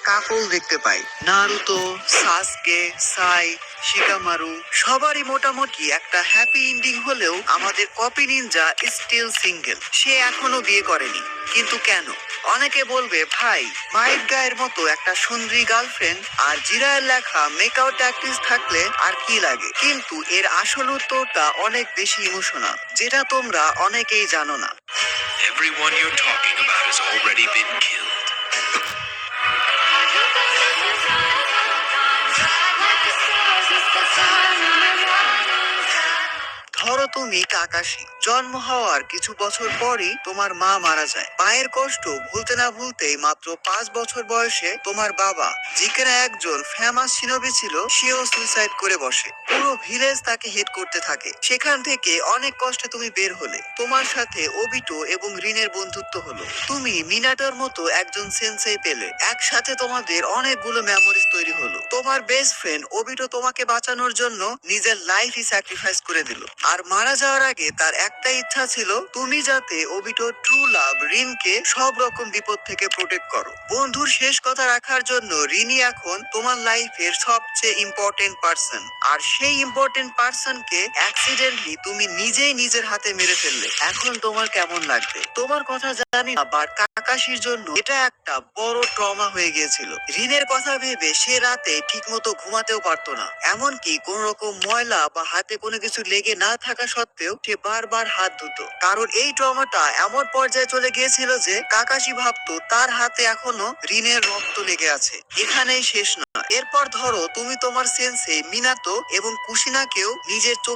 কাপল দেখতে পাই। নারুতো, সাসকে, সাই, শিকামারু সবারই মোটামুটি একটা হ্যাপি এন্ডিং হলেও আমাদের কপি নিনজা স্টিল সিঙ্গেল। সে এখনো বিয়ে করেনি। কিন্তু কেন? অনেকে বলবে ভাই, মাইট গায়ের মতো একটা সুন্দরী গার্লফ্রেন্ড আর জিরায়ের লেখা মেকআউট আর্টিস্ট থাকলে আর কি লাগে। কিন্তু এর আসল উত্তরটা অনেক বেশি ইমোশনাল, যেটা তোমরা অনেকেই জানো না। Everyone you're talking about has already been killed. ধরো তুমি কাকাশি, জন্ম হওয়ার কিছু বছর পরই তোমার মা মারা যায়। মায়ের কষ্ট ভুলতে না ভুলতেই মাত্র 5 বছর বয়সে তোমার বাবা, যিনি একজন ফেমাস শিনোবি ছিল, সেও সুইসাইড করে বসে। পুরো ভিলেজ তাকে হেড করতে থাকে। সেখান থেকে অনেক কষ্টে তুমি বের হলে। তোমার সাথে ওবিটো এবং রিনের বন্ধুত্ব হলো। তুমি মিনাটোর মতো একজন সেন্সেই পেলে। একসাথে তোমাদের অনেকগুলো মেমোরিজ তৈরি হলো। তোমার বেস্ট ফ্রেন্ড ওবিটো তোমাকে বাঁচানোর জন্য নিজের লাইফই স্যাক্রিফাইস করে দিল। আর মারা যাওয়ার আগে তার একটাই ইচ্ছা ছিল, তুমি যাতে ওবিটোর ট্রু লাভ রিনকে সব রকম বিপদ থেকে প্রোটেক্ট করো। বন্ধুর শেষ কথা রাখার জন্য রিনি এখন তোমার লাইফের সবচেয়ে ইম্পর্টেন্ট পার্সন। আর সেই ইম্পর্টেন্ট পার্সনকে অ্যাক্সিডেন্টলি তুমি নিজেই নিজের হাতে মেরে ফেললে। এখন তোমার কেমন লাগবে? তোমার কথা জানি না, বাট কাকাশির জন্য এটা একটা বড় ট্রমা হয়ে গিয়েছিল। রিনের কথা ভেবে সে রাতে ঠিক মতো ঘুমাতেও পারতো না। এমনকি কোন রকম ময়লা বা হাতে কোনো কিছু লেগে না থাকা সত্ত্বেও সে বারবার হাত ধুতো। কারণ এই ট্রমাটা এমন পর্যায়ে চলে গিয়েছিল যে কাকাশি ভাবতো তার হাতে এখনো রিনের রক্ত লেগে আছে। এখানেই শেষ না। এরপর ধরো তুমি তোমার সেন্সে মিনাতো এবং কুশিনাকেও নিজের চোখে